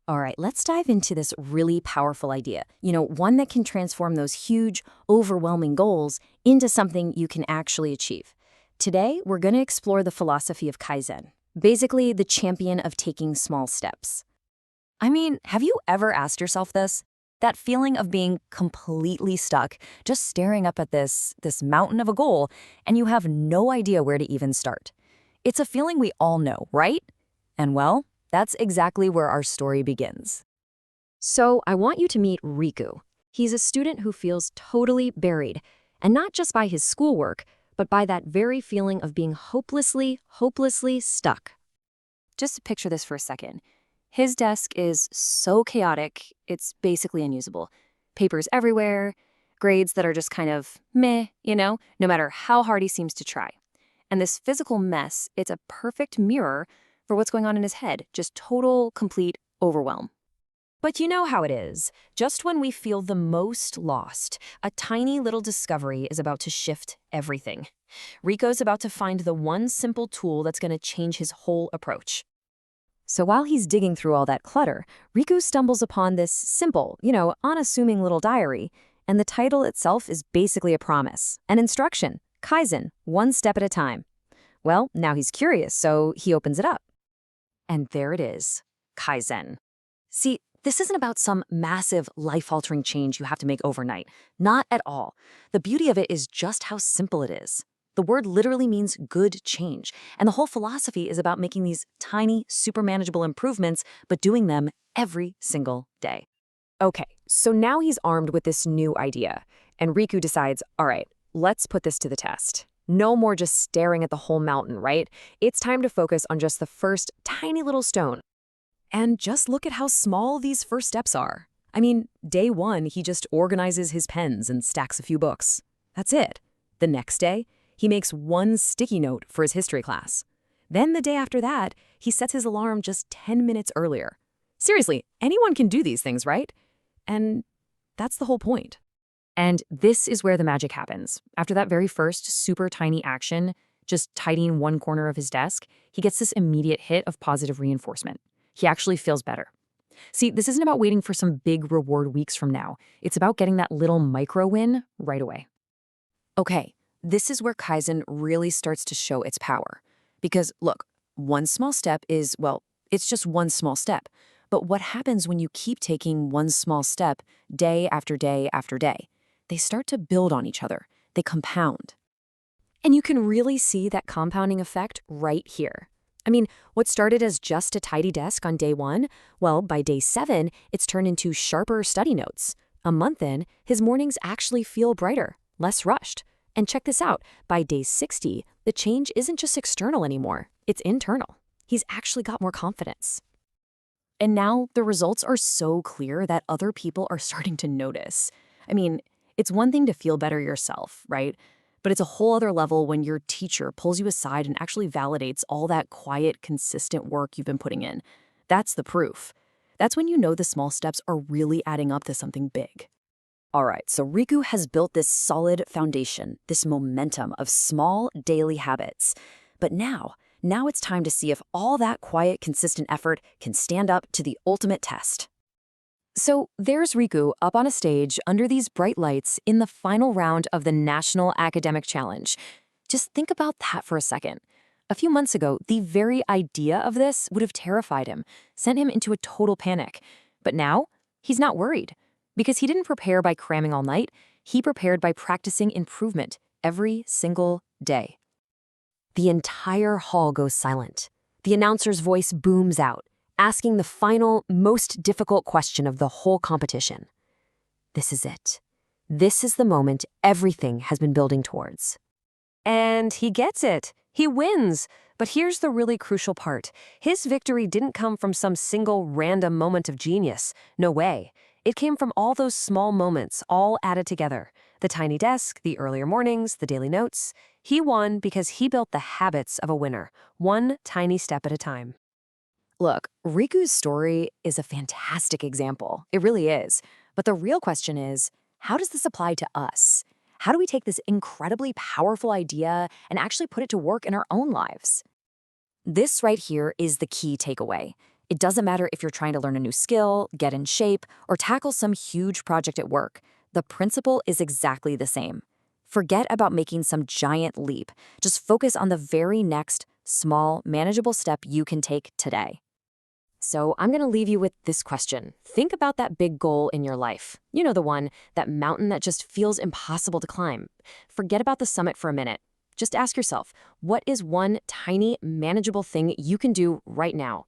All right, let's dive into this really powerful idea. One that can transform those huge, overwhelming goals into something you can actually achieve. Today, we're going to explore the philosophy of Kaizen, basically the champion of taking small steps. I mean, have you ever asked yourself this? That feeling of being completely stuck, just staring up at this mountain of a goal, and you have no idea where to even start. It's a feeling we all know, right? And well, that's exactly where our story begins. So I want you to meet Riku. He's a student who feels totally buried, and not just by his schoolwork, but by that very feeling of being hopelessly stuck. Just picture this for a second. His desk is so chaotic, it's basically unusable. Papers everywhere, grades that are just kind of meh, no matter how hard he seems to try. And this physical mess, it's a perfect mirror for what's going on in his head, just total, complete overwhelm. But you know how it is. Just when we feel the most lost, a tiny little discovery is about to shift everything. Rico's about to find the one simple tool that's going to change his whole approach. So while he's digging through all that clutter, Riku stumbles upon this simple, unassuming little diary, and the title itself is basically a promise, an instruction, Kaizen, one step at a time. Well, now he's curious, so he opens it up. And there it is, Kaizen. See, this isn't about some massive, life-altering change you have to make overnight. Not at all. The beauty of it is just how simple it is. The word literally means good change, and the whole philosophy is about making these tiny, super manageable improvements, but doing them every single day. Okay, so now he's armed with this new idea, and Riku decides, all right, let's put this to the test. No more just staring at the whole mountain, right? It's time to focus on just the first tiny little stone. And just look at how small these first steps are. I mean, day one, he just organizes his pens and stacks a few books. That's it. The next day, he makes one sticky note for his history class. Then the day after that, he sets his alarm just 10 minutes earlier. Seriously, anyone can do these things, right? And that's the whole point. And this is where the magic happens. After that very first super tiny action, just tidying one corner of his desk, he gets this immediate hit of positive reinforcement. He actually feels better. See, this isn't about waiting for some big reward weeks from now. It's about getting that little micro win right away. Okay, this is where Kaizen really starts to show its power. Because look, one small step is, well, it's just one small step. But what happens when you keep taking one small step day after day after day? They start to build on each other. They compound. And you can really see that compounding effect right here. I mean, what started as just a tidy desk on day one, well, by day 7, it's turned into sharper study notes. A month in, his mornings actually feel brighter, less rushed. And check this out, by day 60, the change isn't just external anymore, it's internal. He's actually got more confidence. And now the results are so clear that other people are starting to notice. I mean, it's one thing to feel better yourself, right? But it's a whole other level when your teacher pulls you aside and actually validates all that quiet, consistent work you've been putting in. That's the proof. That's when you know the small steps are really adding up to something big. All right, so Riku has built this solid foundation, this momentum of small daily habits. But now it's time to see if all that quiet, consistent effort can stand up to the ultimate test. So there's Riku up on a stage under these bright lights in the final round of the National Academic Challenge. Just think about that for a second. A few months ago, the very idea of this would have terrified him, sent him into a total panic. But now, he's not worried. Because he didn't prepare by cramming all night, he prepared by practicing improvement every single day. The entire hall goes silent. The announcer's voice booms out, asking the final, most difficult question of the whole competition. This is it. This is the moment everything has been building towards. And he gets it. He wins. But here's the really crucial part. His victory didn't come from some single random moment of genius. No way. It came from all those small moments, all added together. The tiny desk, the earlier mornings, the daily notes. He won because he built the habits of a winner, one tiny step at a time. Look, Riku's story is a fantastic example. It really is. But the real question is, how does this apply to us? How do we take this incredibly powerful idea and actually put it to work in our own lives? This right here is the key takeaway. It doesn't matter if you're trying to learn a new skill, get in shape, or tackle some huge project at work. The principle is exactly the same. Forget about making some giant leap. Just focus on the very next, small, manageable step you can take today. So I'm going to leave you with this question. Think about that big goal in your life. You know the one, that mountain that just feels impossible to climb. Forget about the summit for a minute. Just ask yourself, what is one tiny, manageable thing you can do right now?